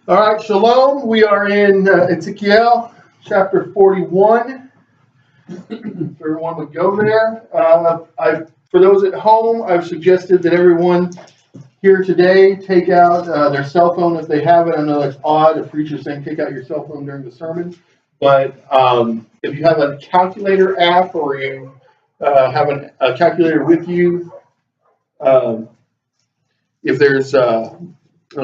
All right, shalom. We are in Ezekiel chapter 41. If everyone would go there. For those at home, I've suggested that everyone here today take out their cell phone if they have it. I know that's odd. A preacher saying take out your cell phone during the sermon. But if you have a calculator app or you have a calculator with you, if there's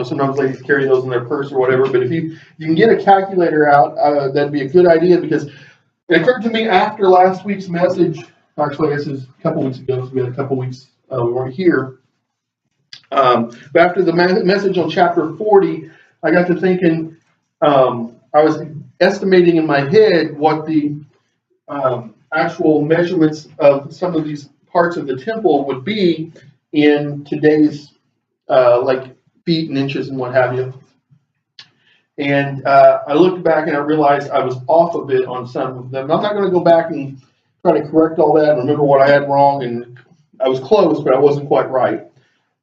sometimes ladies carry those in their purse or whatever, but if you can get a calculator out, that'd be a good idea, because it occurred to me after last week's message. Actually, this is a couple weeks ago, so we had a couple weeks we weren't here. But after the message on chapter 40, I got to thinking, I was estimating in my head what the actual measurements of some of these parts of the temple would be in today's like feet and inches and what have you. And I looked back and I realized I was off a bit on some of them. I'm not going to go back and try to correct all that and remember what I had wrong. And I was close, but I wasn't quite right.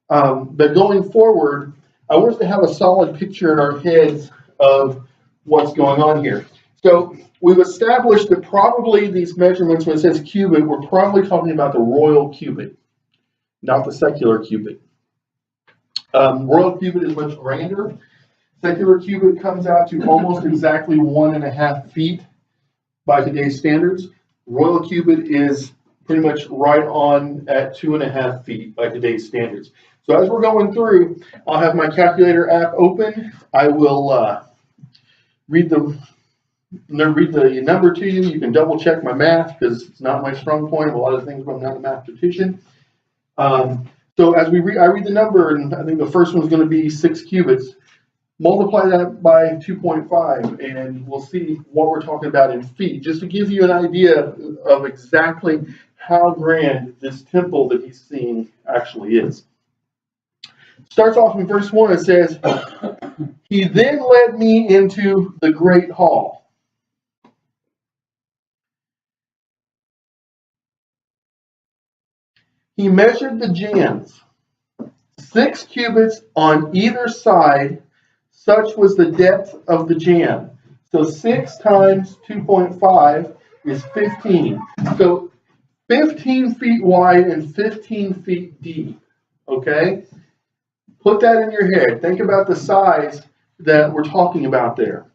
But going forward, I want us to have a solid picture in our heads of what's going on here. So we've established that probably these measurements, when it says cubit, we're probably talking about the royal cubit, not the secular cubit. Royal cubit is much grander. Secular cubit comes out to almost exactly 1.5 feet by today's standards. Royal cubit is pretty much right on at 2.5 feet by today's standards. So as we're going through, I'll have my calculator app open. I will read the number to you. You can double check my math because it's not my strong point. A lot of things, but I'm not a mathematician. So as I read the number, and I think the first one's going to be 6 cubits. Multiply that by 2.5, and we'll see what we're talking about in feet, just to give you an idea of exactly how grand this temple that he's seeing actually is. Starts off in verse 1. It says, "He then led me into the great hall." He measured the jambs, 6 cubits on either side. Such was the depth of the jamb. So 6 times 2.5 is 15. So 15 feet wide and 15 feet deep. Okay? Put that in your head. Think about the size that we're talking about there.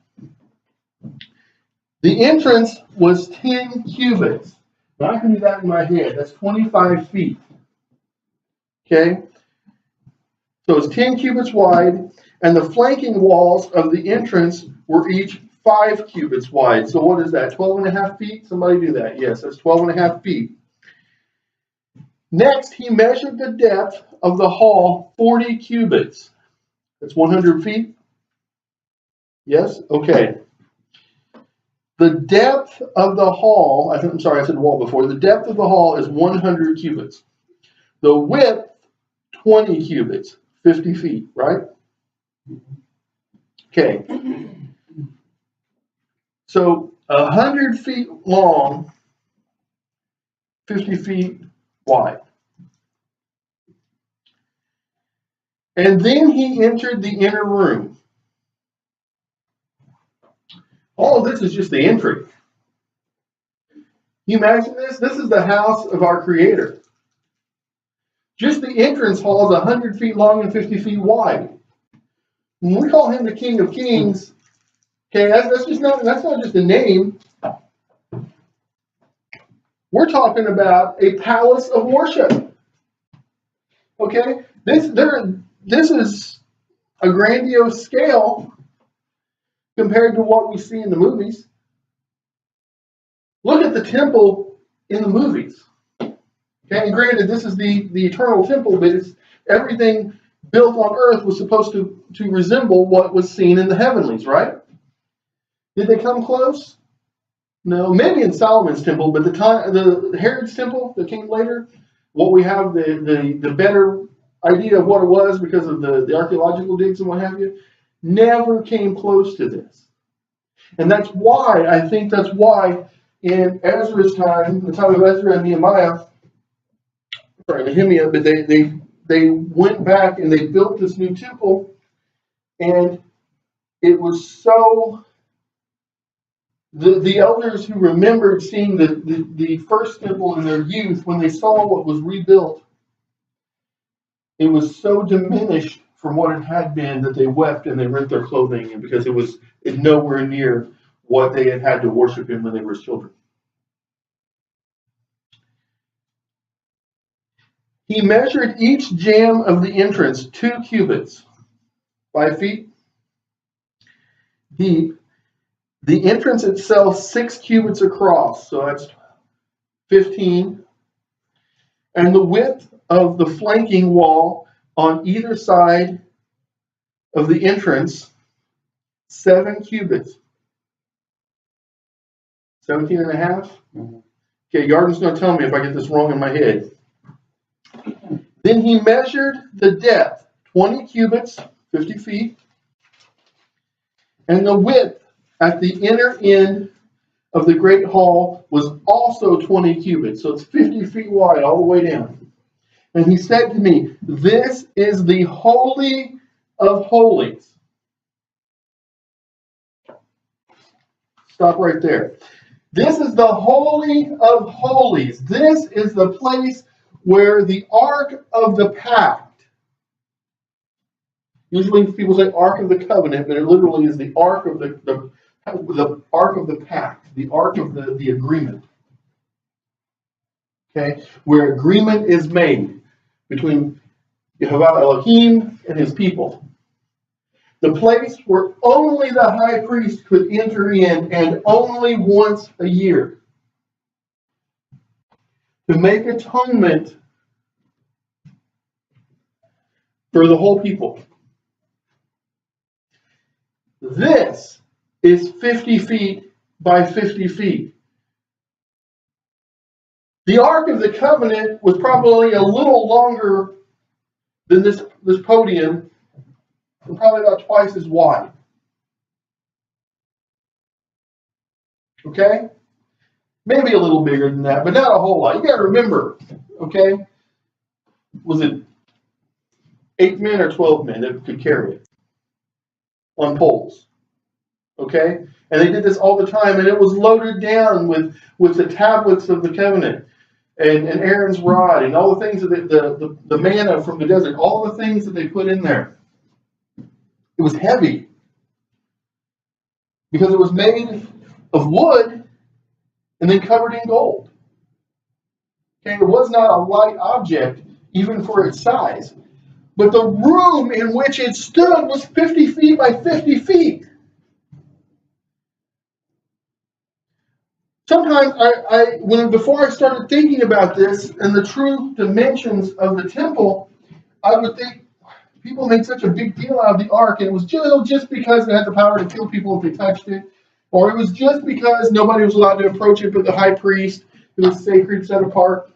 The entrance was 10 cubits. Now I can do that in my head. That's 25 feet. Okay? So it's 10 cubits wide, and the flanking walls of the entrance were each 5 cubits wide. So what is that, 12.5 feet? Somebody do that. Yes, that's 12.5 feet. Next, he measured the depth of the hall 40 cubits. That's 100 feet? Yes? Okay. The depth of the hall, I said wall before. The depth of the hall is 100 cubits. The width, 20 cubits, 50 feet, right? Okay. So 100 feet long, 50 feet wide. And then he entered the inner room. All of this is just the entry. Can you imagine this? This is the house of our Creator. Just the entrance hall is 100 feet long and 50 feet wide. When we call him the King of Kings, okay, that's not just a name. We're talking about a palace of worship. Okay, this is a grandiose scale compared to what we see in the movies. Look at the temple in the movies. Okay, and granted, this is the eternal temple, but it's everything built on earth was supposed to resemble what was seen in the heavenlies, right? Did they come close? No, maybe in Solomon's temple, but the Herod's temple that came later, what we have the better idea of what it was because of the archaeological digs and what have you, never came close to this. And that's why, I think that's why in Ezra's time, the time of Ezra and Nehemiah, but they went back and they built this new temple, and it was so, the elders who remembered seeing the first temple in their youth, when they saw what was rebuilt, it was so diminished from what it had been that they wept and they rent their clothing, because it was nowhere near what they had had to worship in when they were children. He measured each jamb of the entrance 2 cubits, 5 feet deep. The entrance itself 6 cubits across, so that's 15. And the width of the flanking wall on either side of the entrance, 7 cubits. 17 and a half? Mm-hmm. Okay, Yarden's going to tell me if I get this wrong in my head. Then he measured the depth, 20 cubits, 50 feet, and the width at the inner end of the great hall was also 20 cubits, so it's 50 feet wide all the way down. And he said to me, "This is the Holy of Holies." Stop right there. This is the Holy of Holies. This is the place where the Ark of the Pact, usually people say Ark of the Covenant, but it literally is the Ark of the Ark of the Pact, the Ark of the Agreement. Okay, where agreement is made between Yehovah Elohim and his people. The place where only the high priest could enter in, and only once a year, to make atonement for the whole people. This is 50 feet by 50 feet. The Ark of the Covenant was probably a little longer than this podium, and probably about twice as wide. Okay? Maybe a little bigger than that, but not a whole lot. You got to remember, okay? Was it 8 men or 12 men that could carry it on poles? Okay? And they did this all the time, and it was loaded down with the tablets of the covenant, and Aaron's rod, and all the things that the manna from the desert, all the things that they put in there. It was heavy because it was made of wood and then covered in gold. Okay, it was not a light object, even for its size. But the room in which it stood was 50 feet by 50 feet. Sometimes before I started thinking about this and the true dimensions of the temple, I would think people made such a big deal out of the ark, and it was just because it had the power to kill people if they touched it, or it was just because nobody was allowed to approach it but the high priest. It was sacred, set apart.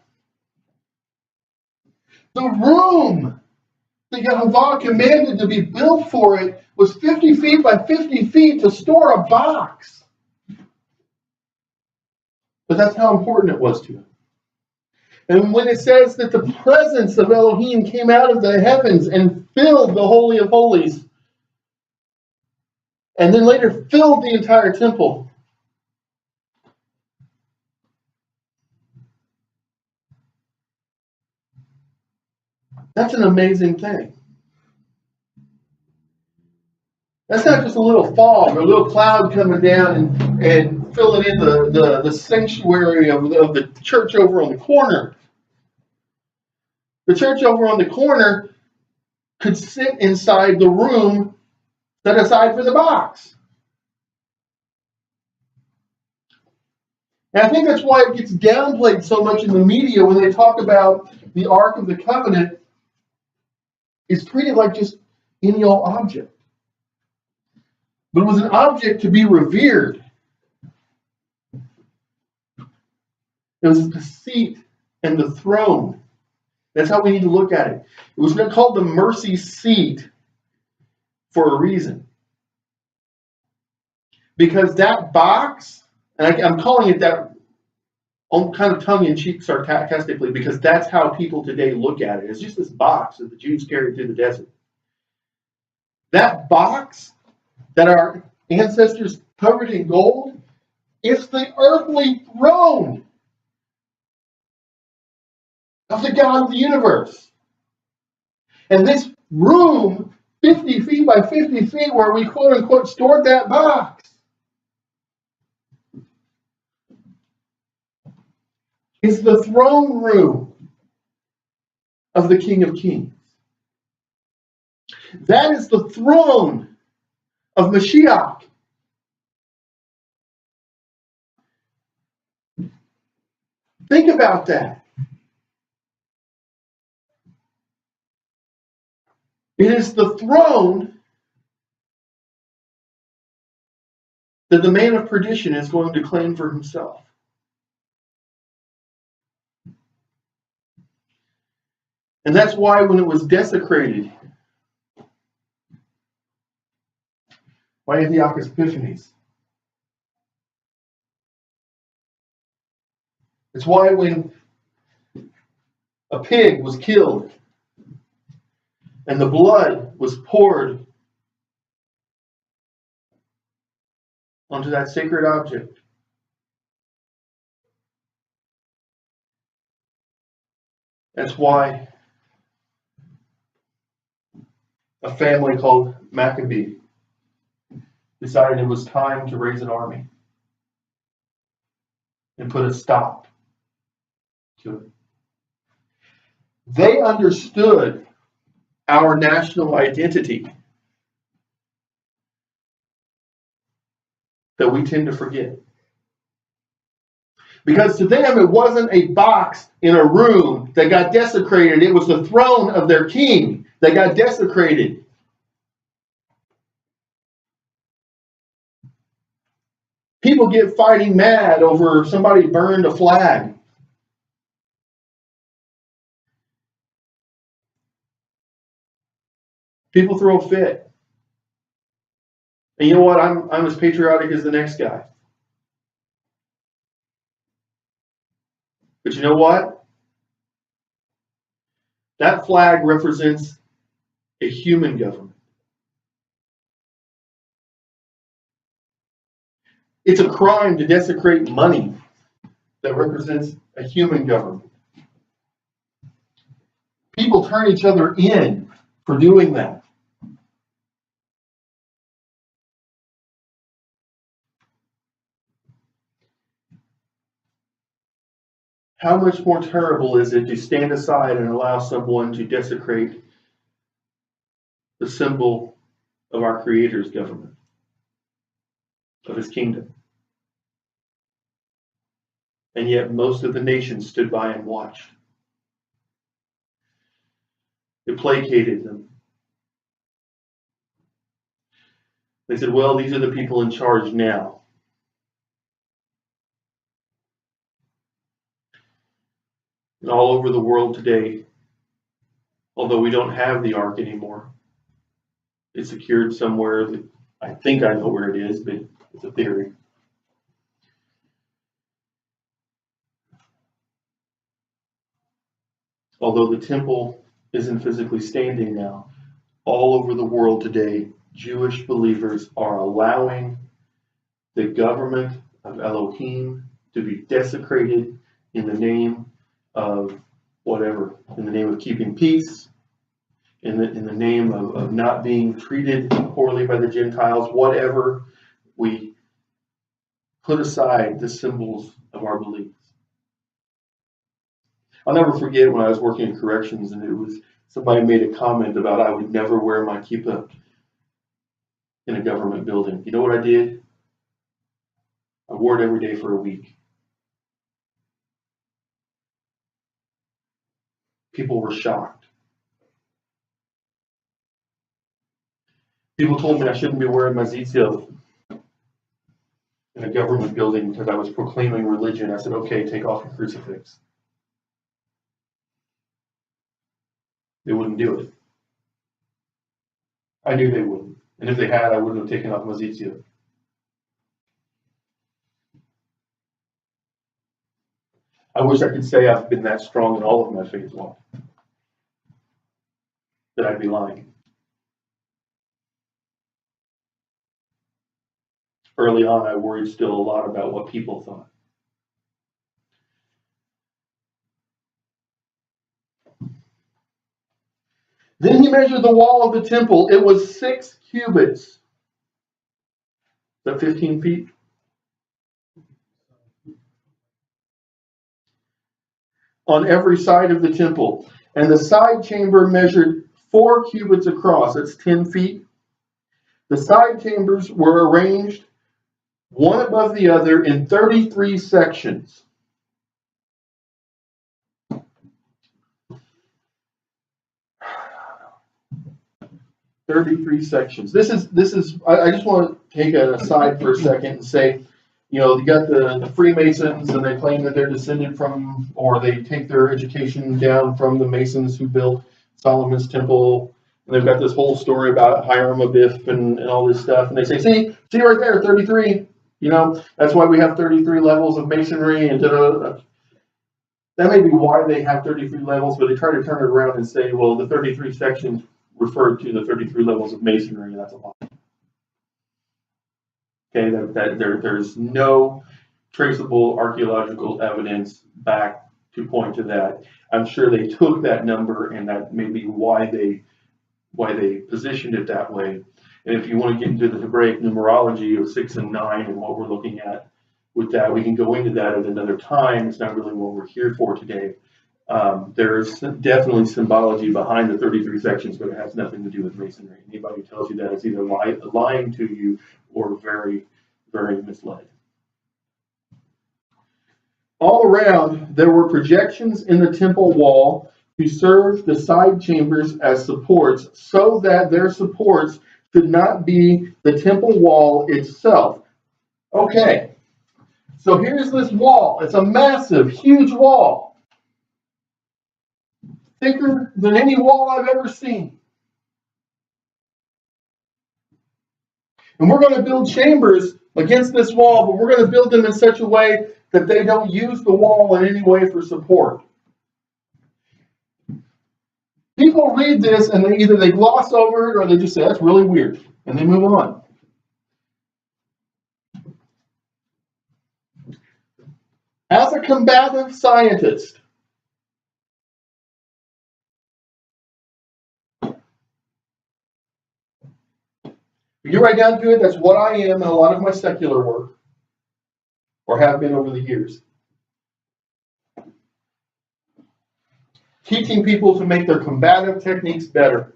The room that Yehovah commanded to be built for it was 50 feet by 50 feet to store a box. But that's how important it was to him. And when it says that the presence of Elohim came out of the heavens and filled the Holy of Holies, and then later filled the entire temple, that's an amazing thing. That's not just a little fog or a little cloud coming down and filling in the sanctuary of the church over on the corner. The church over on the corner could sit inside the room set aside for the box. And I think that's why it gets downplayed so much in the media when they talk about the Ark of the Covenant. It's treated like just any old object. But it was an object to be revered. It was the seat and the throne. That's how we need to look at it. It was called the mercy seat for a reason. Because that box, and I'm calling it that kind of tongue-in-cheek sarcastically, because that's how people today look at it. It's just this box that the Jews carried through the desert. That box that our ancestors covered in gold. It's the earthly throne of the God of the universe. And this room, 50 feet by 50 feet, where we quote unquote stored that box, is the throne room of the King of Kings. That is the throne of Mashiach. Think about that. It is the throne that the man of perdition is going to claim for himself. And that's why when it was desecrated, by Antiochus Epiphanes, it's why when a pig was killed and the blood was poured onto that sacred object, that's why a family called Maccabee decided it was time to raise an army and put a stop to it. They understood our national identity that we tend to forget. Because to them, it wasn't a box in a room that got desecrated. It was the throne of their king that got desecrated. People get fighting mad over somebody burned a flag. People throw a fit. And you know what? I'm as patriotic as the next guy. But you know what? That flag represents a human government. It's a crime to desecrate money that represents a human government. People turn each other in for doing that. How much more terrible is it to stand aside and allow someone to desecrate the symbol of our Creator's government, of His kingdom? And yet most of the nation stood by and watched. It placated them. They said, well, these are the people in charge now. And all over the world today, although we don't have the ark anymore, it's secured somewhere that I think I know where it is, but it's a theory. Although the temple isn't physically standing now, all over the world today, Jewish believers are allowing the government of Elohim to be desecrated in the name of whatever, in the name of keeping peace, in the name of not being treated poorly by the Gentiles, whatever. We put aside the symbols of our beliefs. I'll never forget when I was working in corrections and it was somebody made a comment about I would never wear my kippah in a government building. You know what I did? I wore it every day for a week. People were shocked. People told me I shouldn't be wearing my Ezekiel in a government building because I was proclaiming religion. I said, okay, take off your crucifix. They wouldn't do it. I knew they wouldn't. And if they had, I wouldn't have taken off my Ezekiel. I wish I could say I've been that strong in all of my faith walk. That I'd be lying. early on, I worried still a lot about what people thought. Then he measured the wall of the temple. It was 6 cubits. Is that 15 feet? On every side of the temple. And the side chamber measured 4 cubits across. That's 10 feet. The side chambers were arranged one above the other in 33 sections. I just want to take an aside for a second and say, you got the Freemasons, and they claim that they're descended from, or they take their education down from the Masons who built Solomon's temple. And they've got this whole story about Hiram Abiff and all this stuff. And they say, see right there, 33. That's why we have 33 levels of masonry. And that may be why they have 33 levels, but they try to turn it around and say, well, the 33 sections referred to the 33 levels of masonry. That's a lot. Okay, there's no traceable archaeological evidence back to point to that. I'm sure they took that number, and that may be why they positioned it that way. And if you want to get into the Hebraic numerology of 6 and 9 and what we're looking at with that, we can go into that at another time. It's not really what we're here for today. There's definitely symbology behind the 33 sections, but it has nothing to do with masonry. Anybody who tells you that is either lying to you or very, very misled. All around, there were projections in the temple wall to serve the side chambers as supports, so that their supports should not be the temple wall itself. Okay, so here's this wall. It's a massive, huge wall. Thicker than any wall I've ever seen. And we're going to build chambers against this wall, but we're going to build them in such a way that they don't use the wall in any way for support. People read this and either they gloss over it or they just say, that's really weird, and they move on. As a combative scientist, if you get right down to it, that's what I am in a lot of my secular work, or have been over the years. Teaching people to make their combative techniques better.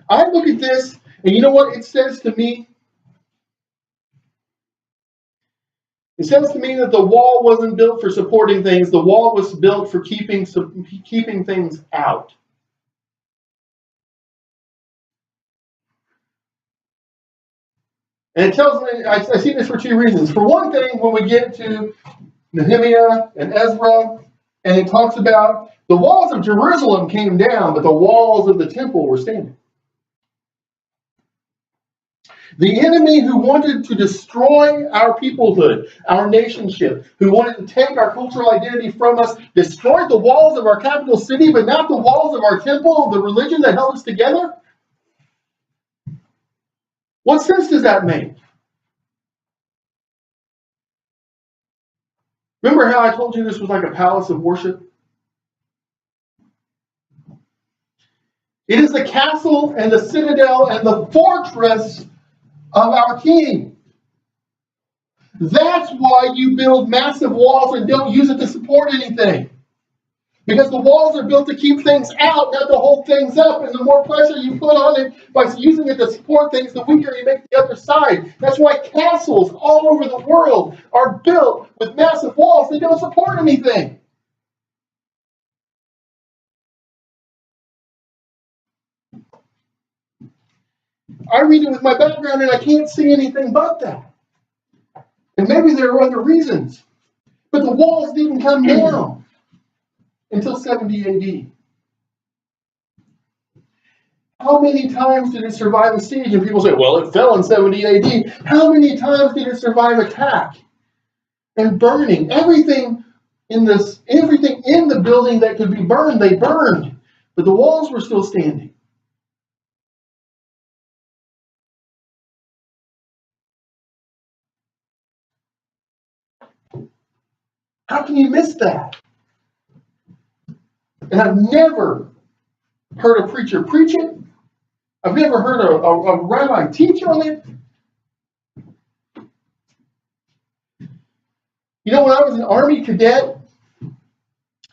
I look at this, and you know what it says to me? It says to me that the wall wasn't built for supporting things. The wall was built for keeping things out. And it tells me, I see this for 2 reasons. For one thing, when we get to Nehemiah and Ezra, and it talks about the walls of Jerusalem came down, but the walls of the temple were standing. The enemy who wanted to destroy our peoplehood, our nationship, who wanted to take our cultural identity from us, destroyed the walls of our capital city, but not the walls of our temple, the religion that held us together. What sense does that make? Remember how I told you this was like a palace of worship? It is the castle and the citadel and the fortress of our King. That's why you build massive walls and don't use it to support anything. Because the walls are built to keep things out, not to hold things up. And the more pressure you put on it by using it to support things, the weaker you make the other side. That's why castles all over the world are built with massive walls. They don't support anything. I read it with my background and I can't see anything but that. And maybe there are other reasons. But the walls didn't come down until 70 AD. How many times did it survive a siege? And people say, well, it fell in 70 AD. How many times did it survive attack and burning? Everything in the building that could be burned, they burned. But the walls were still standing. How can you miss that? And I've never heard a preacher preach it. I've never heard a rabbi teach on it. You know, when I was an Army cadet,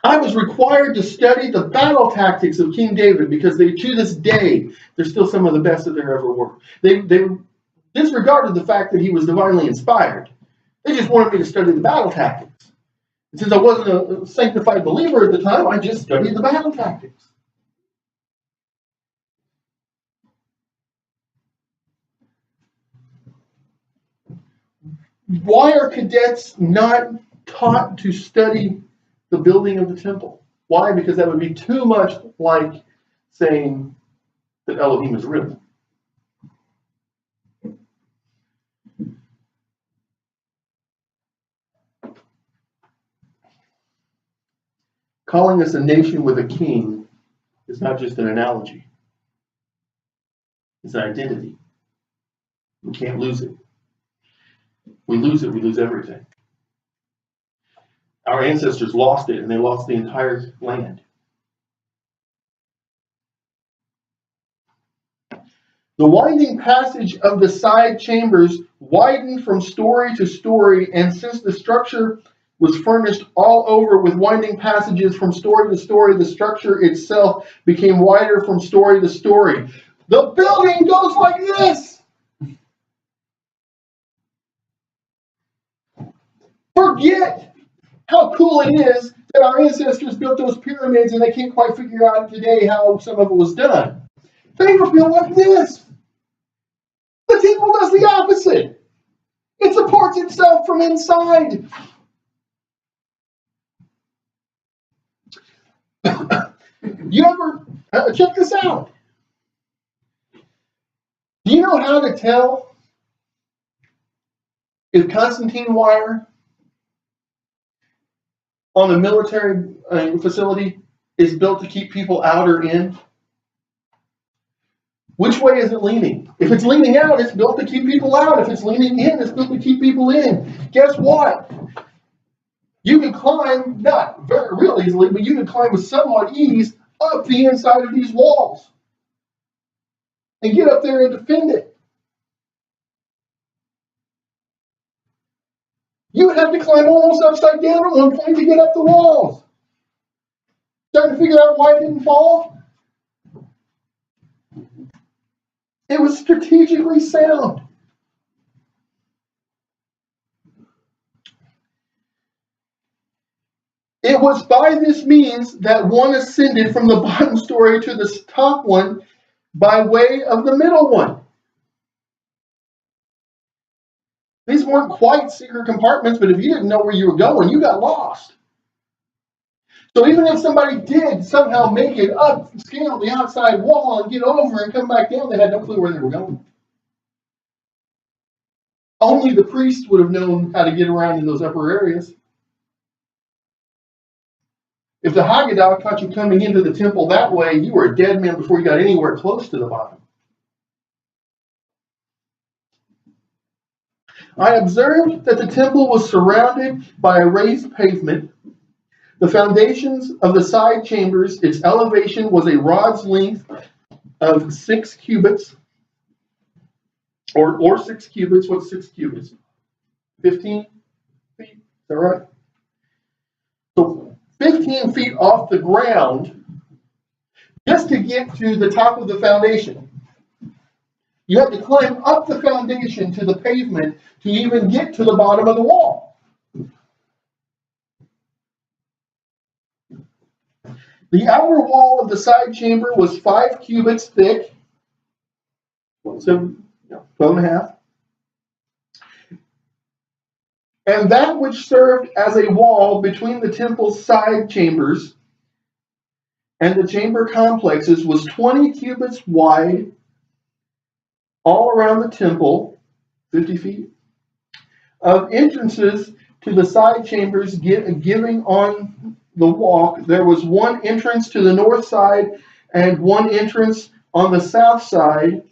I was required to study the battle tactics of King David because to this day, they're still some of the best that there ever were. They disregarded the fact that he was divinely inspired. They just wanted me to study the battle tactics. And since I wasn't a sanctified believer at the time, I just studied the battle tactics. Why are cadets not taught to study the building of the temple? Why? Because that would be too much like saying that Elohim is real. Calling us a nation with a king is not just an analogy. It's an identity. We can't lose it. We lose it, we lose everything. Our ancestors lost it, and they lost the entire land. The winding passage of the side chambers widened from story to story, and since the structure was furnished all over with winding passages from story to story, the structure itself became wider from story to story. The building goes like this. Forget how cool it is that our ancestors built those pyramids and they can't quite figure out today how some of it was done. They were built like this. The temple does the opposite. It supports itself from inside. You ever, check this out. Do you know how to tell if Constantine wire on a military facility is built to keep people out or in? Which way is it leaning? If it's leaning out, it's built to keep people out. If it's leaning in, it's built to keep people in. Guess what? You can climb, not very real easily, but you can climb with somewhat ease up the inside of these walls and get up there and defend it. You would have to climb almost upside down at one point to get up the walls. Starting to figure out why it didn't fall? It was strategically sound. It was by this means that one ascended from the bottom story to the top one by way of the middle one. These weren't quite secret compartments, but if you didn't know where you were going, you got lost. So even if somebody did somehow make it up, scale the outside wall and get over and come back down, they had no clue where they were going. Only the priest would have known how to get around in those upper areas. If the Haggadah caught you coming into the temple that way, you were a dead man before you got anywhere close to the bottom. I observed that the temple was surrounded by a raised pavement. The foundations of the side chambers, its elevation was a rod's length of 6 cubits, or 6 cubits. What's 6 cubits? 15 feet, is that right? So 15 feet off the ground just to get to the top of the foundation. You have to climb up the foundation to the pavement to even get to the bottom of the wall. The outer wall of the side chamber was 5 cubits thick, so 12.5. And that which served as a wall between the temple's side chambers and the chamber complexes was 20 cubits wide all around the temple, 50 feet, of entrances to the side chambers giving on the walk. There was one entrance to the north side and one entrance on the south side,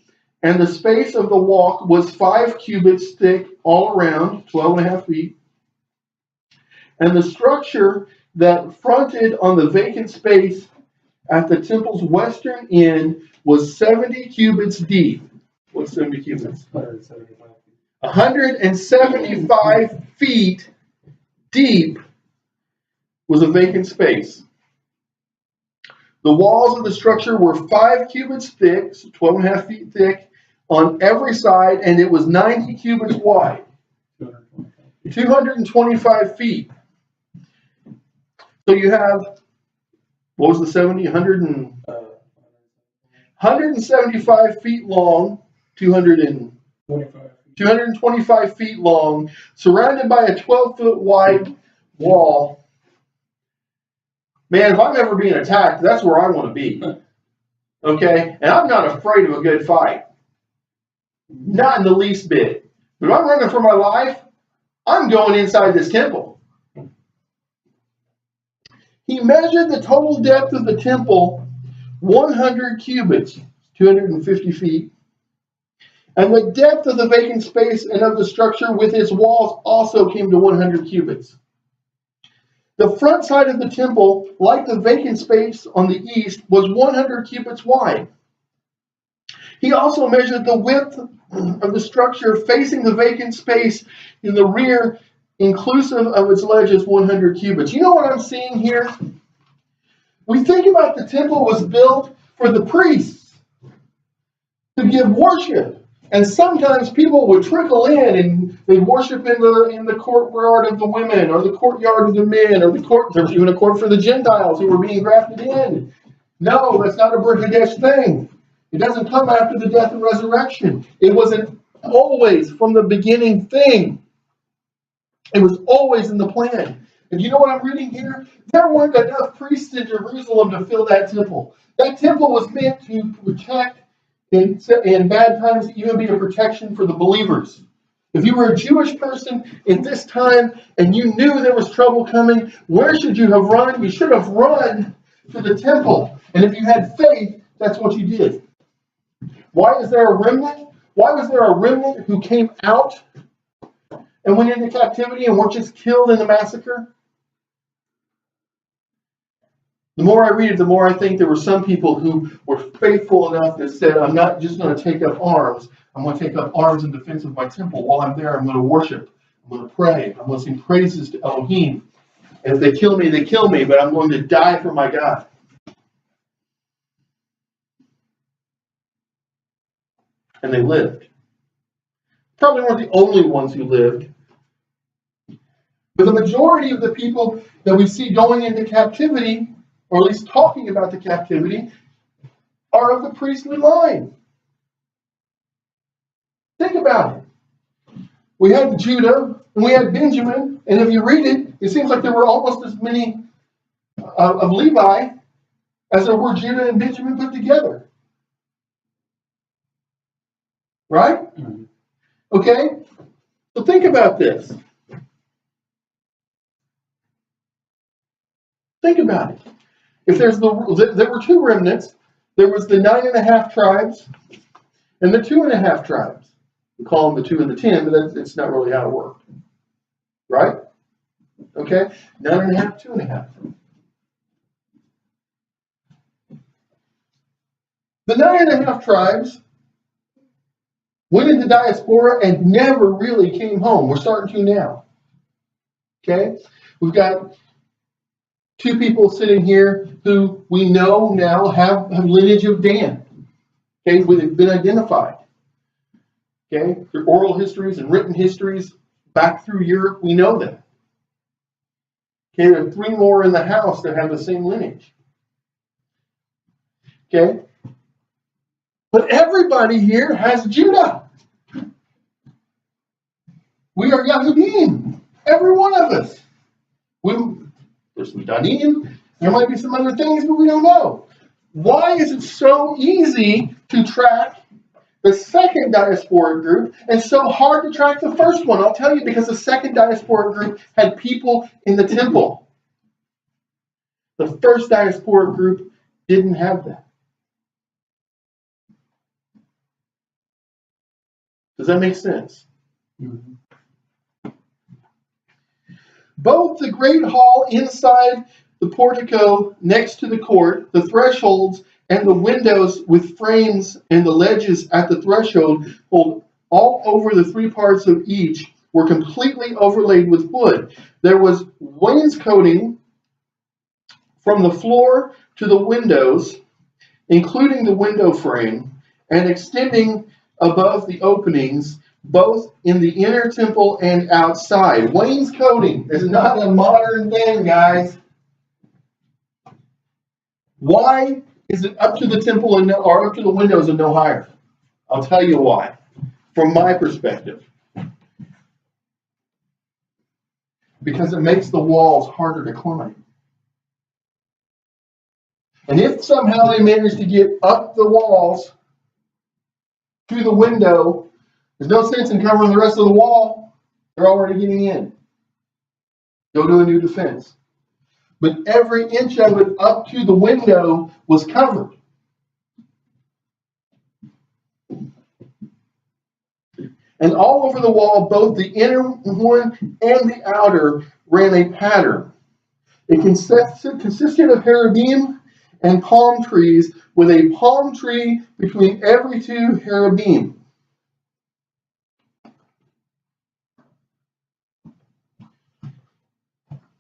and the space of the walk was 5 cubits thick all around, 12.5 feet. And the structure that fronted on the vacant space at the temple's western end was 70 cubits deep. What's 70 cubits? 175 feet deep was a vacant space. The walls of the structure were 5 cubits thick, so 12.5 feet thick, on every side, and it was 90 cubits wide. 225 feet. So you have, what was the 70? 175 feet long, 225 feet long, surrounded by a 12-foot wide wall. Man, if I'm ever being attacked, that's where I want to be. Okay? And I'm not afraid of a good fight. Not in the least bit. But if I'm running for my life, I'm going inside this temple. He measured the total depth of the temple 100 cubits, 250 feet. And the depth of the vacant space and of the structure with its walls also came to 100 cubits. The front side of the temple, like the vacant space on the east, was 100 cubits wide. He also measured the width of the structure facing the vacant space in the rear, inclusive of its ledges, 100 cubits. You know what I'm seeing here? We think about the temple was built for the priests to give worship. And sometimes people would trickle in and they'd worship in the courtyard of the women, or the courtyard of the men, or the court. There was even a court for the Gentiles who were being grafted in. No, that's not a British thing. It doesn't come after the death and resurrection. It was an always from the beginning thing. It was always in the plan. And you know what I'm reading here? There weren't enough priests in Jerusalem to fill that temple. That temple was meant to protect in bad times, even be a protection for the believers. If you were a Jewish person in this time and you knew there was trouble coming, where should you have run? You should have run to the temple. And if you had faith, that's what you did. Why is there a remnant? Why was there a remnant who came out and went into captivity and were just killed in the massacre? The more I read it, the more I think there were some people who were faithful enough that said, I'm not just going to take up arms. I'm going to take up arms in defense of my temple. While I'm there, I'm going to worship. I'm going to pray. I'm going to sing praises to Elohim. And if they kill me, they kill me, but I'm going to die for my God. And they lived. Probably weren't the only ones who lived. But the majority of the people that we see going into captivity, or at least talking about the captivity, are of the priestly line. Think about it. We had Judah and we had Benjamin, and if you read it, it seems like there were almost as many of Levi as there were Judah and Benjamin put together. Right? Okay? So think about this. Think about it. If there were two remnants, there was the 9.5 tribes and the 2.5 tribes. We call them the 2 and the 10, but it's not really how it worked. Right? Okay? 9.5, 2.5. The 9.5 tribes went into diaspora and never really came home. We're starting to now. Okay? We've got 2 people sitting here who we know now have lineage of Dan. Okay? They've been identified. Okay? Through oral histories and written histories back through Europe, we know them. Okay? There are 3 more in the house that have the same lineage. Okay? But everybody here has Judah. We are Yahudim. Every one of us. There's some Danim. There might be some other things, but we don't know. Why is it so easy to track the second diasporic group and so hard to track the first one? I'll tell you, because the second diasporic group had people in the temple. The first diasporic group didn't have that. Does that make sense? Mm-hmm. Both the great hall inside the portico next to the court, the thresholds, and the windows with frames and the ledges at the threshold, all over the three parts of each, were completely overlaid with wood. There was wainscoting from the floor to the windows, including the window frame, and extending above the openings, both in the inner temple and outside. Wainscoting is not a modern thing, guys. Why is it up to the temple and or up to the windows and no higher? I'll tell you why. From my perspective, because it makes the walls harder to climb. And if somehow they manage to get up the walls to the window, there's no sense in covering the rest of the wall. They're already getting in. Go to a new defense. But every inch of it up to the window was covered. And all over the wall, both the inner one and the outer, ran a pattern. It consisted of cherubim and palm trees, with a palm tree between every two cherubim.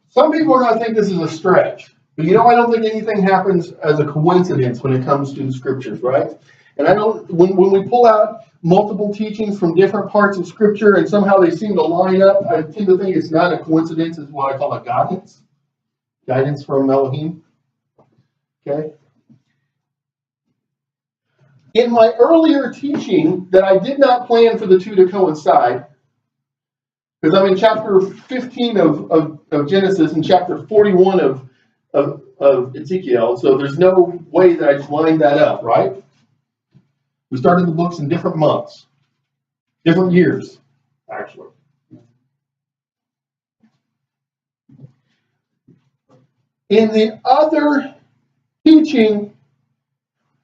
Some people are going to think this is a stretch, but I don't think anything happens as a coincidence when it comes to the scriptures, right? And I don't, when we pull out multiple teachings from different parts of scripture and somehow they seem to line up, I tend to think it's not a coincidence, it's what I call a guidance. Guidance from Elohim. Okay? In my earlier teaching that I did not plan for the two to coincide, because I'm in chapter 15 of Genesis and chapter 41 of Ezekiel, so there's no way that I just lined that up, right? We started the books in different months, different years, actually. In the other teaching,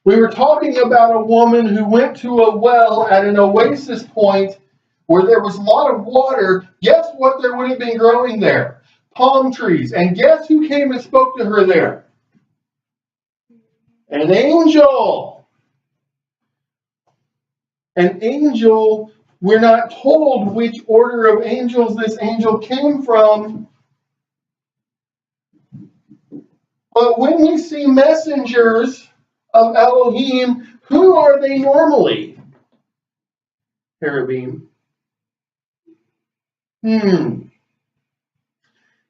we were talking about a woman who went to a well at an oasis point where there was a lot of water. Guess what there would have been growing there? Palm trees. And guess who came and spoke to her there? An angel. An angel, we're not told which order of angels this angel came from. But when we see messengers of Elohim, who are they normally? Cherubim.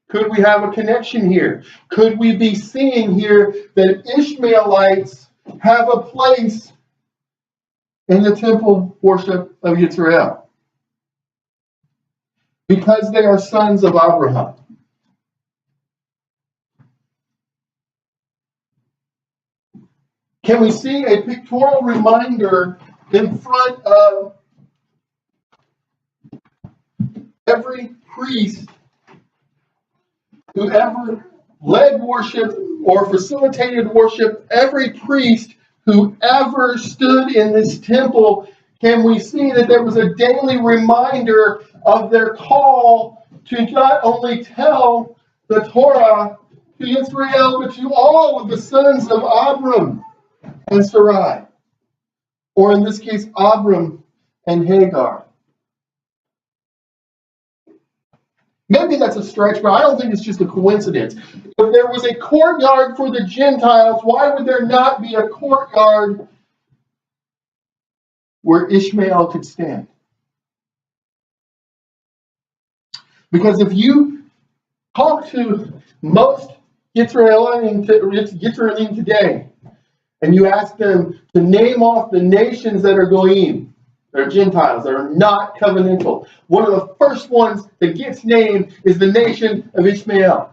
Could we have a connection here? Could we be seeing here that Ishmaelites have a place in the temple worship of Israel? Because they are sons of Abraham. Can we see a pictorial reminder in front of every priest who ever led worship or facilitated worship, every priest who ever stood in this temple? Can we see that there was a daily reminder of their call to not only tell the Torah to Israel, but to all of the sons of Abram and Sarai, or in this case, Abram and Hagar? Maybe that's a stretch, but I don't think it's just a coincidence. If there was a courtyard for the Gentiles, why would there not be a courtyard where Ishmael could stand? Because if you talk to most Yisraelim today, and you ask them to name off the nations that are Goyim, that are Gentiles, that are not covenantal, one of the first ones that gets named is the nation of Ishmael.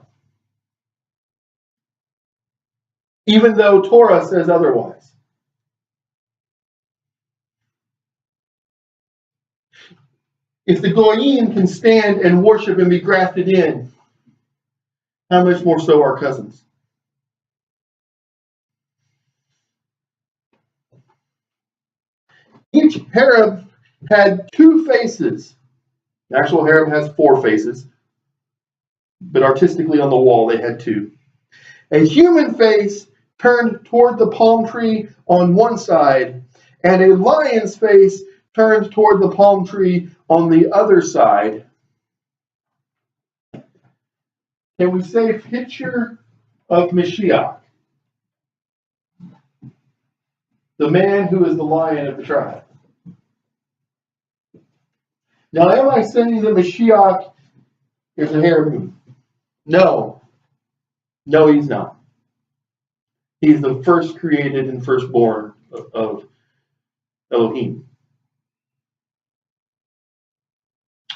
Even though Torah says otherwise. If the Goyim can stand and worship and be grafted in, how much more so our cousins? Each cherub had two faces. The actual cherub has four faces. but artistically on the wall they had two. A human face turned toward the palm tree on one side, and a lion's face turned toward the palm tree on the other side. Can we say picture of Mashiach, the man who is the lion of the tribe? Now, am I saying that Mashiach is a cherubim? No. No, he's not. He's the first created and firstborn of Elohim.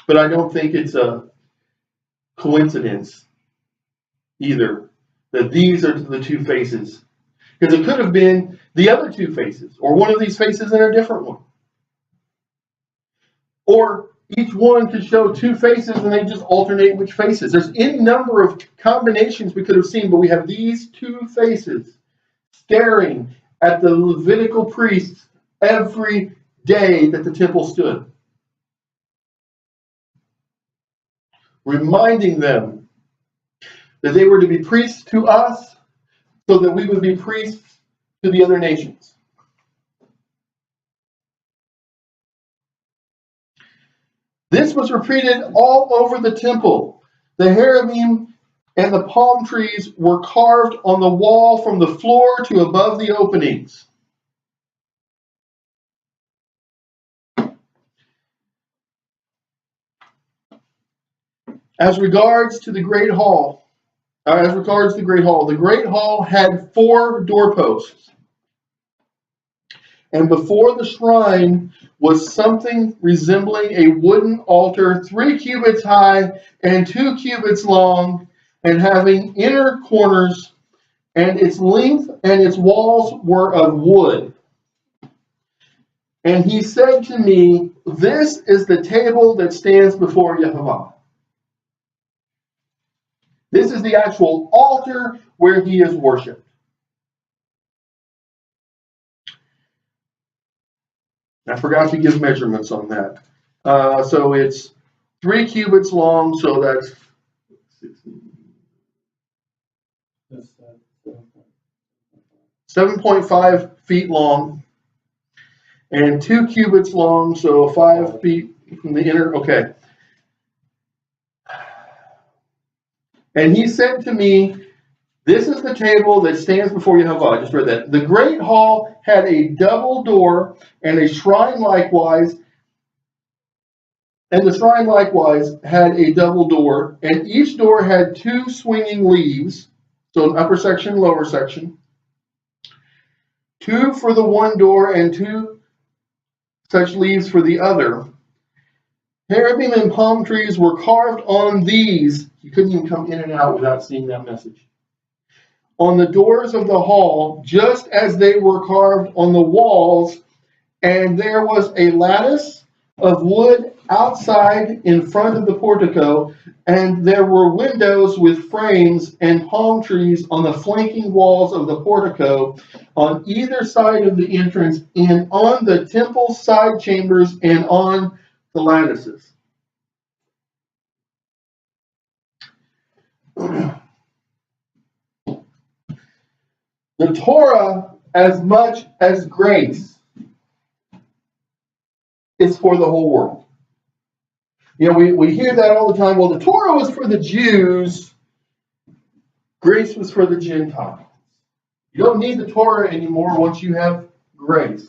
But I don't think it's a coincidence either that these are the two faces. Because it could have been the other two faces, or one of these faces and a different one. Or each one could show two faces and they just alternate which faces. There's any number of combinations we could have seen, but we have these two faces staring at the Levitical priests every day that the temple stood, reminding them that they were to be priests to us so that we would be priests to the other nations. This was repeated all over the temple. The cherubim and the palm trees were carved on the wall from the floor to above the openings. As regards the great hall, the great hall had 4 doorposts. And before the shrine was something resembling a wooden altar, 3 cubits high and 2 cubits long, and having inner corners, and its length and its walls were of wood. And he said to me, "This is the table that stands before Yehovah." This is the actual altar where he is worshipped. I forgot to give measurements on that. So it's 3 cubits long, so that's 7.5 feet long, and 2 cubits long, so 5 feet from the inner. Okay. And he said to me, "This is the table that stands before Yehovah." I just read that. The great hall had a double door, and a shrine likewise. And the shrine likewise had a double door, and each door had 2 swinging leaves, so an upper section, lower section. 2 for the one door, and 2 such leaves for the other. Cherubim and palm trees were carved on these. You couldn't even come in and out without seeing that message. On the doors of the hall, just as they were carved on the walls, and there was a lattice of wood outside in front of the portico, and there were windows with frames and palm trees on the flanking walls of the portico, on either side of the entrance, and on the temple side chambers, and on the lattices. The Torah, as much as grace, is for the whole world. You know, we hear that all the time. Well, the Torah was for the Jews. Grace was for the Gentiles. You don't need the Torah anymore once you have grace.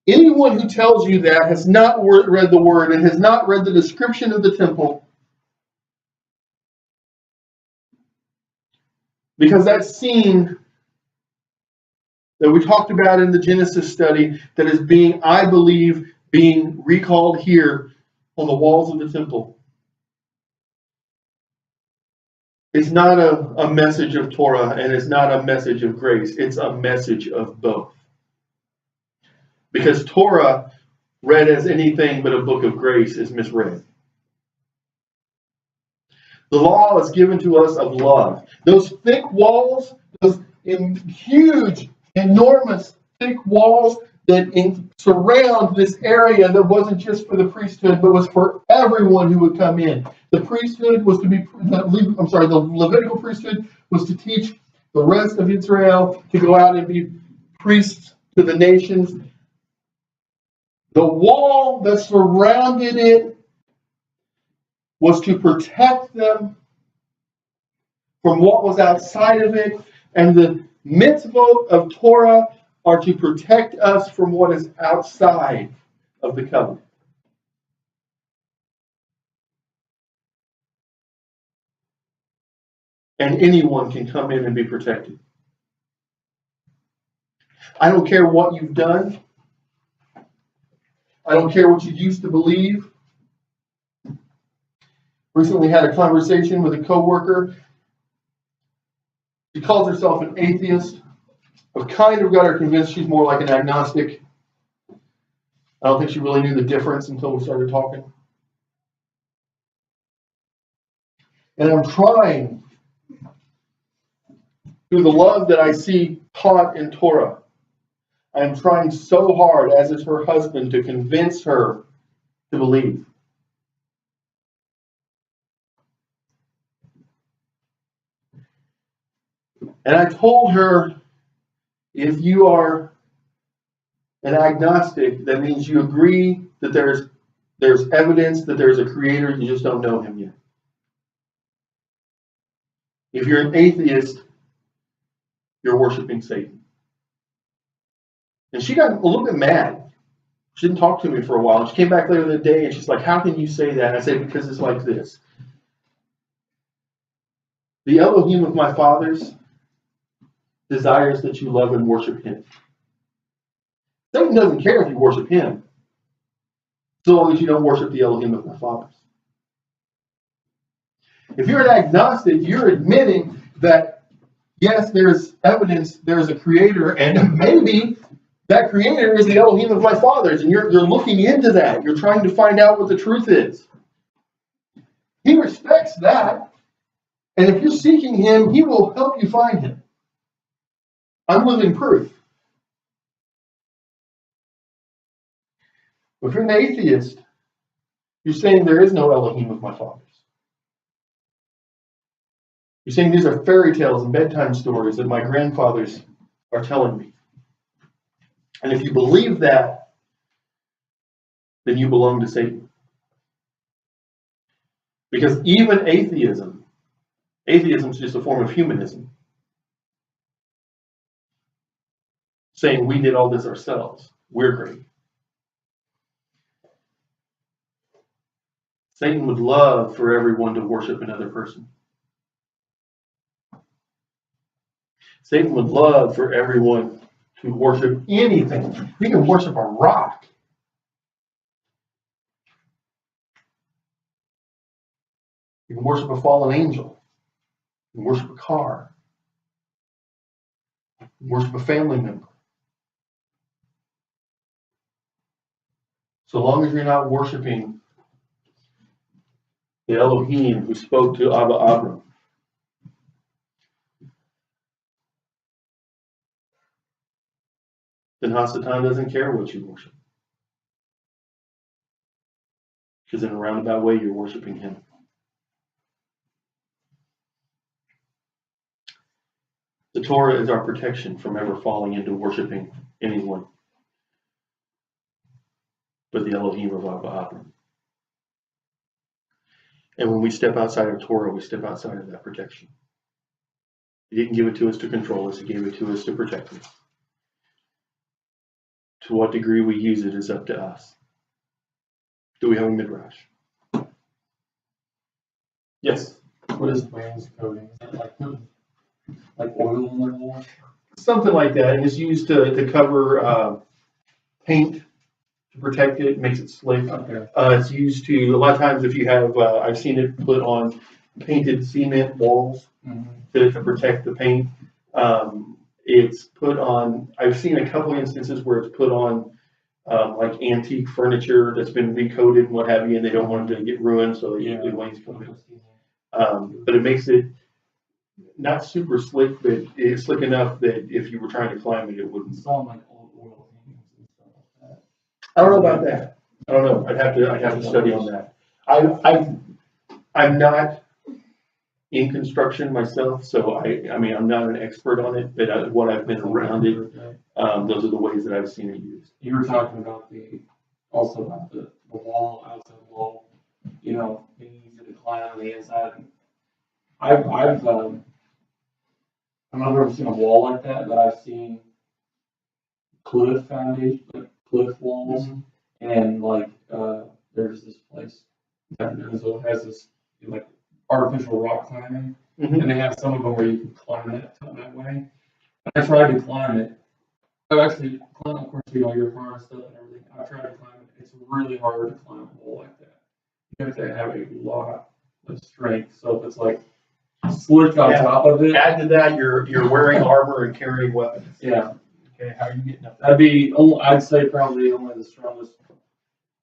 Anyone who tells you that has not read the Word and has not read the description of the temple. Because that scene that we talked about in the Genesis study that is being, I believe, being recalled here on the walls of the temple. It's not a message of Torah and it's not a message of grace. It's a message of both. Because Torah, read as anything but a book of grace, is misread. The law is given to us of love. Those thick walls, those huge, enormous, thick walls, that surround this area that wasn't just for the priesthood, but was for everyone who would come in. The priesthood was to be, the Levitical priesthood was to teach the rest of Israel to go out and be priests to the nations. The wall that surrounded it was to protect them from what was outside of it, and the mitzvot of Torah are to protect us from what is outside of the covenant. And anyone can come in and be protected. I don't care what you've done. I don't care what you used to believe. Recently had a conversation with a coworker. She calls herself an atheist. I've kind of got her convinced she's more like an agnostic. I don't think she really knew the difference until we started talking. And I'm trying, through the love that I see taught in Torah, I'm trying so hard, as is her husband, to convince her to believe. And I told her, if you are an agnostic, that means you agree that there's evidence that there's a creator, you just don't know him yet. If you're an atheist, you're worshiping Satan. And she got a little bit mad. She didn't talk to me for a while. And she came back later that day and she's like, how can you say that? And I said, because it's like this. The Elohim of my fathers desires that you love and worship him. Satan doesn't care if you worship him, so long as you don't worship the Elohim of my fathers. If you're an agnostic, you're admitting that, yes, there's evidence, there's a creator, and maybe that creator is the Elohim of my fathers, and you're looking into that. You're trying to find out what the truth is. He respects that, and if you're seeking him, he will help you find him. I'm living proof. If you're an atheist, you're saying there is no Elohim of my fathers. You're saying these are fairy tales and bedtime stories that my grandfathers are telling me. And if you believe that, then you belong to Satan. Because even atheism is just a form of humanism. Saying we did all this ourselves. We're great. Satan would love for everyone to worship another person. Satan would love for everyone to worship anything. You can worship a rock. You can worship a fallen angel. You can worship a car. You can worship a family member. So long as you're not worshiping the Elohim who spoke to Abram. Then Hasatan doesn't care what you worship. Because in a roundabout way, you're worshiping him. The Torah is our protection from ever falling into worshiping anyone but the Elohim of Abram. And when we step outside of Torah, we step outside of that protection. He didn't give it to us to control us. He gave it to us to protect us. To what degree we use it is up to us. Do we have a midrash? Yes? What is wainscoting? Is that like oil in their wall? Something like that. And it's used to cover paint, to protect it, makes it slick. Okay. It's used to, a lot of times if you have, I've seen it put on painted cement walls to protect the paint. It's put on, I've seen a couple instances where it's put on like antique furniture that's been recoated and what have you, and they don't want it to get ruined, so they usually wainscot it. But it makes it not super slick, but it's slick enough that if you were trying to climb it, it wouldn't. It's all like old oil paintings and stuff. I don't know about that. I don't know. I'd have to study on that. I'm not in construction myself, so I mean, I'm not an expert on it, but what I've been around it, those are the ways that I've seen it used. You were talking about also about the wall, outside wall, you know, being easy to climb on the inside. I've never seen a wall like that, but I've seen cliff foundation, like cliff walls, and like, there's this place that has this, like, artificial rock climbing, and they have some of them where you can climb that way. And I tried to climb it. I've actually climbed, of course, you know, your harness stuff and everything. I've tried to climb it. It's really hard to climb a wall like that. You have to have a lot of strength. So if it's like slick on top of it. Add to that, you're wearing armor and carrying weapons. Yeah. Okay, how are you getting up? That'd be, I'd say probably only the strongest,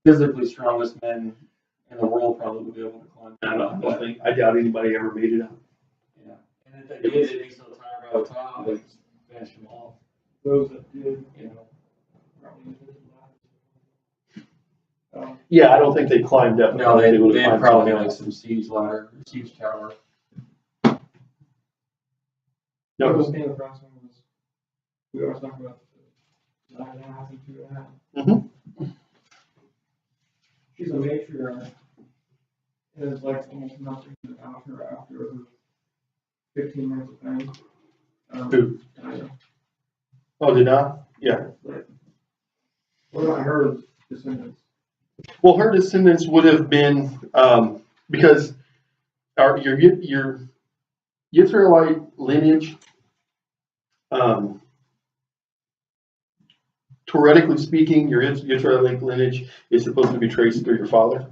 physically strongest men in the world probably would be able to climb. I doubt anybody ever made it up. Yeah. And if they did, they'd be so tired by the top, they'd just finish them off. Those that did, you know, probably Yeah, I don't think they climbed up. No, they'd probably have like some siege ladder, siege tower. No, I was thinking the first one was, we always talk about the 9.5 and 2.5. She's a matriarch. It is like almost nothing about her after her 15 minutes of fame. Who? Oh, did not? Yeah. What about her descendants? Well, her descendants would have been, because your Israelite lineage, theoretically speaking, your Israelite lineage is supposed to be traced through your father.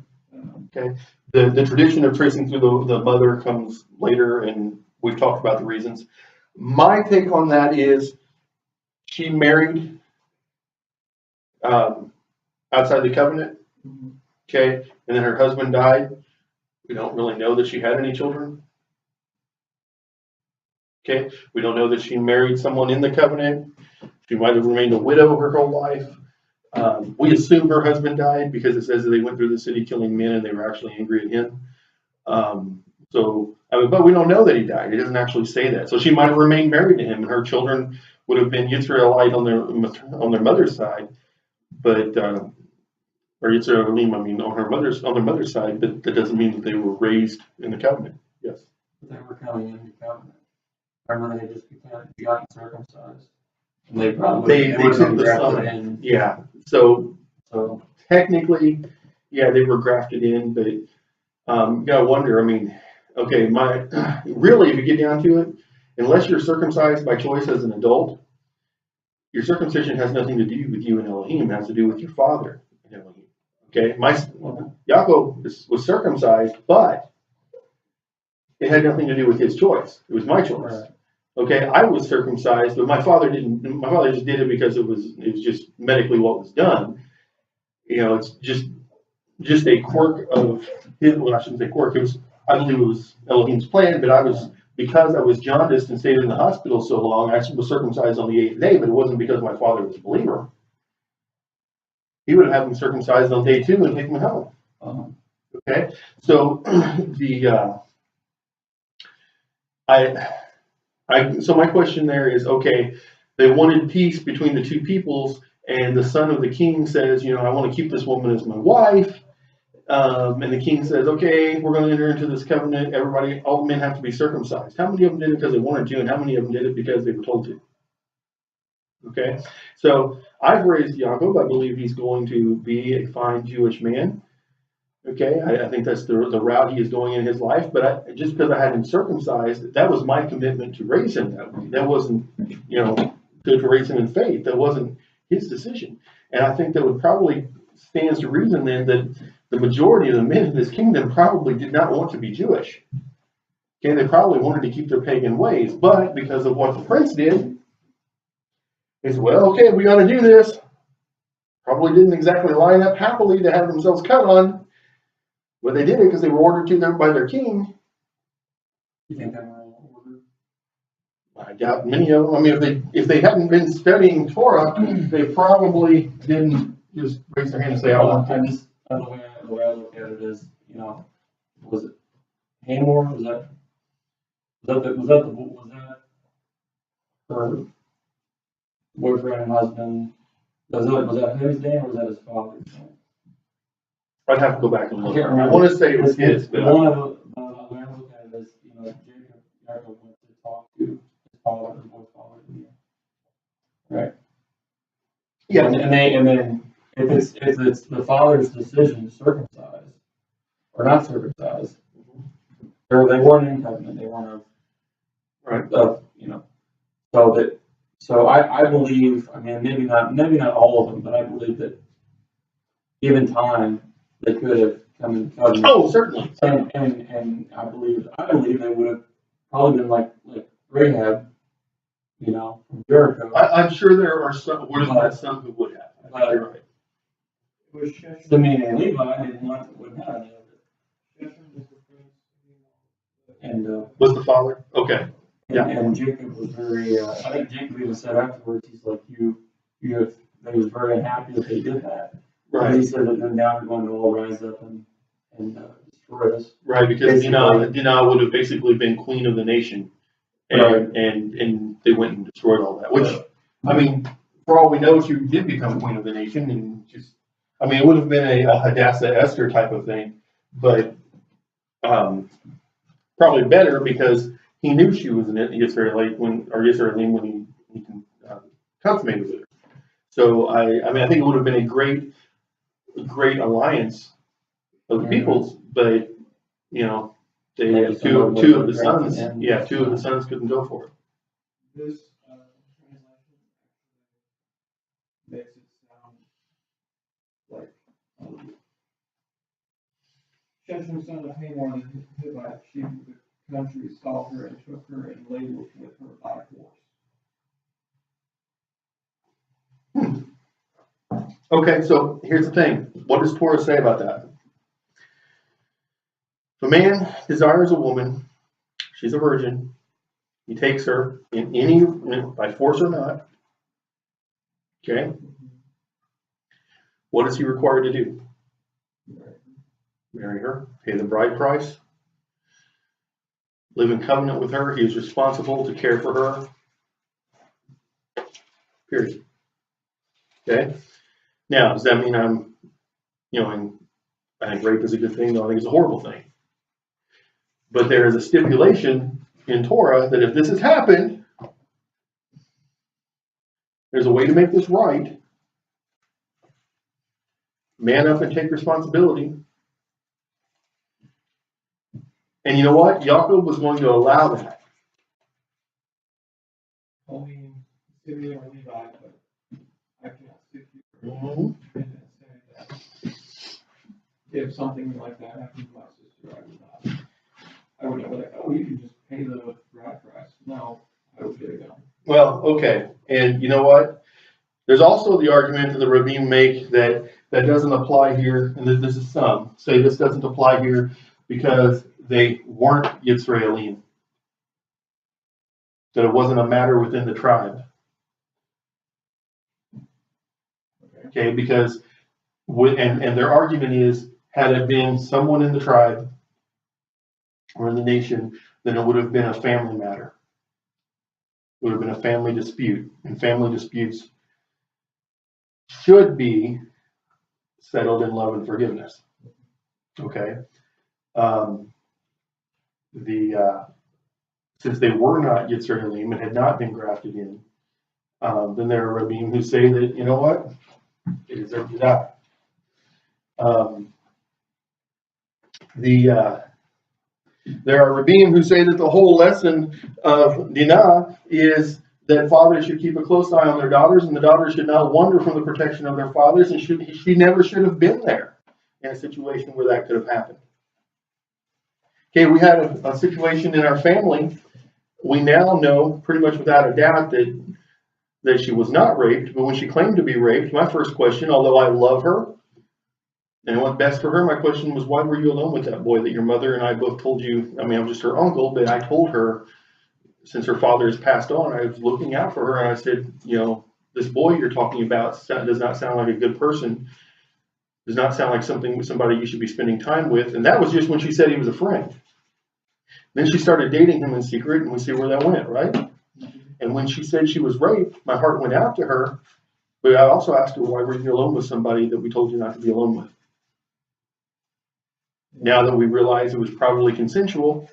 Okay. The tradition of tracing through the mother comes later, and we've talked about the reasons. My take on that is she married outside the covenant. Okay, and then her husband died. We don't really know that she had any children. Okay, we don't know that she married someone in the covenant. She might have remained a widow her whole life. We assume her husband died because it says that they went through the city killing men and they were actually angry at him. But we don't know that he died. It doesn't actually say that. So she might have remained married to him, and her children would have been Israelite on their mother's side, but or Yisraelim, I mean, on their mother's side, but that doesn't mean that they were raised in the covenant. Yes. They were coming into the covenant. Remember, they just got circumcised. And they probably they took the son in. Yeah. So technically, yeah, they were grafted in, but you gotta wonder. I mean, okay, really, if you get down to it, unless you're circumcised by choice as an adult, your circumcision has nothing to do with you and Elohim. It has to do with your father and Elohim. Okay, Yaakov was circumcised, but it had nothing to do with his choice. It was my choice. Right. Okay, I was circumcised, but my father didn't. My father just did it because it was just medically what was done. You know, it's just a quirk of his. Well, I shouldn't say quirk. I believe it was Elohim's plan, but because I was jaundiced and stayed in the hospital so long, I was circumcised on the 8th day, but it wasn't because my father was a believer. He would have had me circumcised on day 2 and take me home. Okay, so so my question there is, okay, they wanted peace between the two peoples, and the son of the king says, you know, I want to keep this woman as my wife. And the king says, okay, we're going to enter into this covenant. All men have to be circumcised. How many of them did it because they wanted to, and how many of them did it because they were told to? Okay, so I've raised Yaakov. I believe he's going to be a fine Jewish man. Okay, I think that's the route he is going in his life. But just because I had him circumcised, that was my commitment to raise him that way. That wasn't, you know, to raise him in faith. That wasn't his decision. And I think that would probably stands to reason then that the majority of the men in this kingdom probably did not want to be Jewish. Okay, they probably wanted to keep their pagan ways, but because of what the prince did, they said, well, okay, we got to do this. Probably didn't exactly line up happily to have themselves cut on, but they did it because they were ordered to them by their king. You think they were all ordered? I doubt many of them. I mean, if they hadn't been studying Torah, they probably didn't just raise their hand and say, I want I to. just, the way I look at it is, you know, was it Hamor? Was that her boyfriend and husband? Was that his name or was that his father's name? I'd have to go back and I look. can't I remember. want to say it was his, but One of the way I look at it is, you know, Jacob went to talk to his father, his boy's father, right? yeah, And then if it's the father's decision to circumcise or not circumcise, they weren't in covenant, they weren't right. you know, so I believe, I mean, maybe not all of them, but I believe that given time, they could have come in covenant. Oh, certainly. And I believe they would have probably been like Rahab, you know, from Jericho. I'm sure there are some who would have. I think you're right. It was Sheshem. Simeon and Levi wouldn't have any of it. Sheshem was the prince. And Was the father? Okay. Yeah. And Jacob was very. I think Jacob even said afterwards, he's like, they was very unhappy that they did that. Right. He said that then now we're going to all rise up and destroy us. Right, because Basically. Dinah would have basically been queen of the nation, and they went and destroyed all that. Which, I mean, for all we know, she did become queen of the nation, and just, I mean, it would have been a Hadassah Esther type of thing, but probably better because he knew she was an Israelite when he consummated with her. So I mean, I think it would have been a great alliance of the peoples, but you know, they two of the sons couldn't go for it. This translation makes it sound like Sheshem, son of Hamor the Hivite, chief of the country, saw her and took her and laid with her by force. Okay, so here's the thing. What does Torah say about that? If a man desires a woman, she's a virgin, he takes her by force or not, okay? What is he required to do? Marry her, pay the bride price, live in covenant with her. He is responsible to care for her. Period. Okay? Now, does that mean I think rape is a good thing? No, I think it's a horrible thing. But there is a stipulation in Torah that if this has happened, there's a way to make this right. Man up and take responsibility. And you know what? Yaakov was going to allow that. Only Simeon or Levi, but I can't stick here Mm-hmm. and say that if something like that happened to my sister, I would not be like, oh, you can just pay the bride price. No, I would get it done. Well, okay. And you know what? There's also the argument that the Ravim make that doesn't apply here, and this is some say this doesn't apply here because they weren't Yisraelim. That it wasn't a matter within the tribe. Okay, because and their argument is, had it been someone in the tribe or in the nation, then it would have been a family matter. It would have been a family dispute, and family disputes should be settled in love and forgiveness. Okay, since they were not Yitzraelim and had not been grafted in, then there are Rabbim who say that, you know what, they deserve to die. There are Rabbim who say that the whole lesson of Dinah is that fathers should keep a close eye on their daughters, and the daughters should not wander from the protection of their fathers, and she never should have been there in a situation where that could have happened. Okay, we had a situation in our family. We now know pretty much without a doubt that she was not raped, but when she claimed to be raped, my first question, although I love her and what's best for her, my question was, why were you alone with that boy that your mother and I both told you? I mean, I'm just her uncle, but I told her, since her father has passed on, I was looking out for her, and I said, you know, this boy you're talking about does not sound like a good person, does not sound like somebody you should be spending time with. And that was just when she said he was a friend. Then she started dating him in secret, and we see where that went, right? And when she said she was raped, my heart went out to her, but I also asked her, why were you alone with somebody that we told you not to be alone with? Now that we realize it was probably consensual,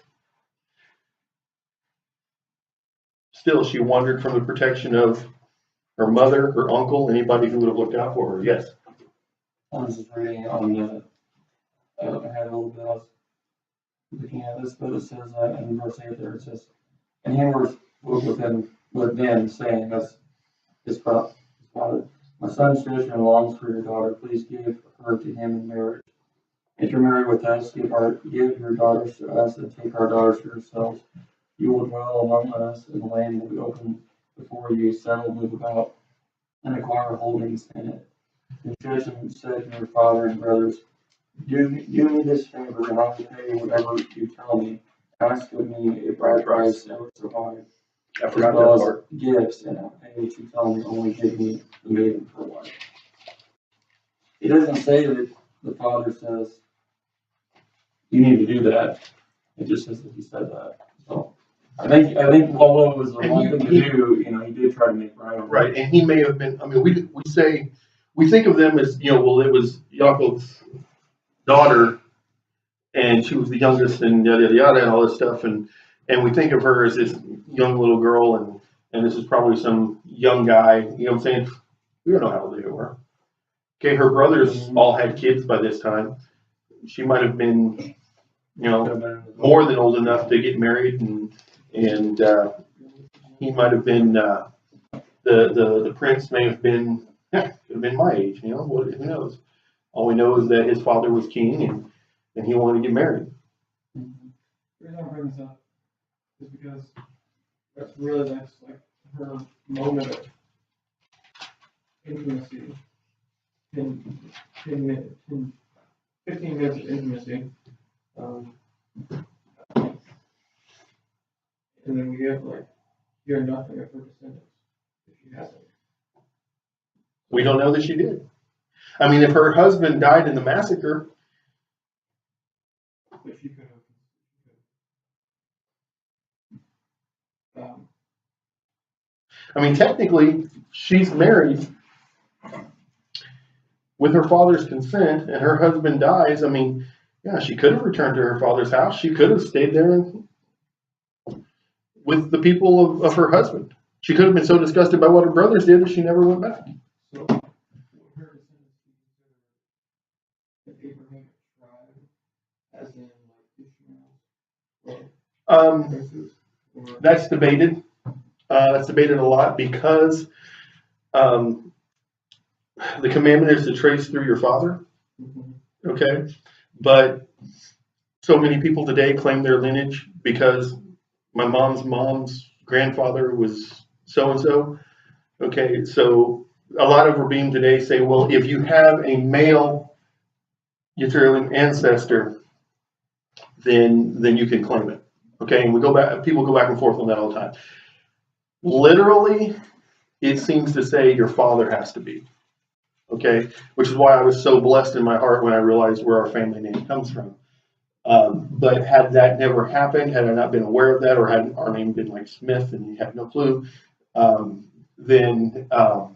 still she wandered from the protection of her mother, her uncle, anybody who would have looked out for her. Yes. I was just reading on the, I had a little bit, I was looking at this, but it says, in verse 8 there, it says, and he was with them, saying, that's his father, my son children longs for your daughter, please give her to him in marriage. If you're married with us, give your daughters to us, and take our daughters for yourselves. You will dwell among us, and the land will be open before you, settle, move about, and acquire holdings in it. And Joseph said to your father and brothers, do me this favor, and I will pay whatever you tell me. Ask of me a bride price ever so high, I forgot as well that part. as gifts, and I'll pay what you tell me. Only give me the maiden for wife. He doesn't say that the father says, you need to do that. It just says that he said that. So I think although it was the wrong thing to do, he did try to make right. Right, and he may have been. I mean, we think of them as well, it was Yaakov's daughter, and she was the youngest, and yada yada yada, and all this stuff, and we think of her as this young little girl, and this is probably some young guy. You know what I'm saying? We don't know how old they were. Okay, her brothers all had kids by this time. She might have been, more than old enough to get married, and he might have been the prince may have been could have been my age. Who knows? All we know is that his father was king, and he wanted to get married. The reason I bring this up is because that's really like her moment of intimacy. 15 minutes of intimacy. And then we hear nothing of her descendants if she hasn't. We don't know that she did. I mean, if her husband died in the massacre, But she could have. I mean, technically, she's married with her father's consent, and her husband dies. I mean, yeah, she could have returned to her father's house. She could have stayed there with the people of her husband. She could have been so disgusted by what her brothers did that she never went back. So, would her descendants be considered an Abrahamic tribe, as in Ishmael? That's debated. That's debated a lot because the commandment is to trace through your father. Okay, but so many people today claim their lineage because my mom's grandfather was so and so. Okay, so a lot of Rebbeim today say, well, if you have a male Yisraeli ancestor, then you can claim it. Okay, and people go back and forth on that all the time. Literally, it seems to say your father has to be. Okay, which is why I was so blessed in my heart when I realized where our family name comes from. But had that never happened, had I not been aware of that, or had our name been like Smith and you had no clue, then I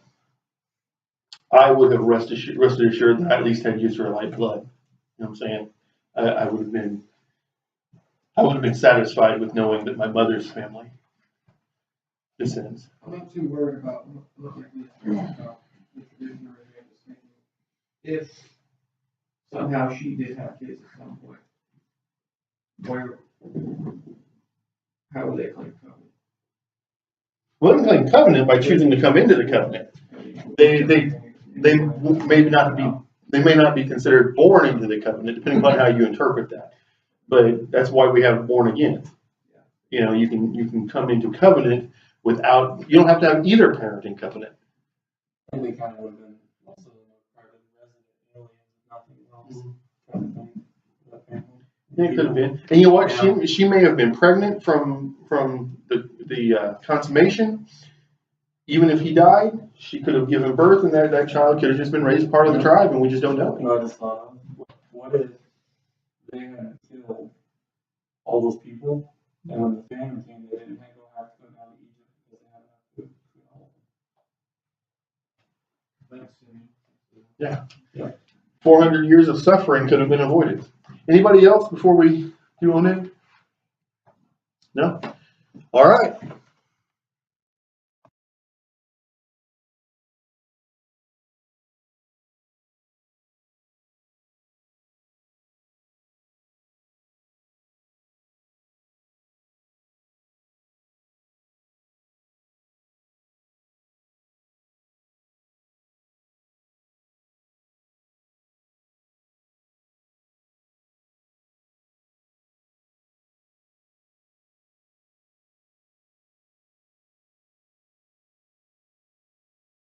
would have rested assured that I at least had Israelite blood. You know what I'm saying? I would have been satisfied with knowing that my mother's family descends. I'm not too worried about what the tradition or anything. I'm just thinking if somehow she did have kids at some point, how would they claim covenant? Well, they claim covenant by choosing to come into the covenant. They may not be considered born into the covenant, depending on how you interpret that. But that's why we have born again. You can come into covenant without. You don't have to have either parent in covenant. I think they kind of would have been also private resident aliens, nothing else. Yeah, it could have been. And you know what? She may have been pregnant from the consummation, even if he died, she could have given birth, and that child could have just been raised part of the tribe, and we just don't know. No, I just thought, what if they had killed all those people, and when the famine came, they didn't go have to go down to Egypt because they had enough food to feed all of them? Yeah. Yeah. 400 years of suffering could have been avoided. Anybody else before we do on it? No? All right.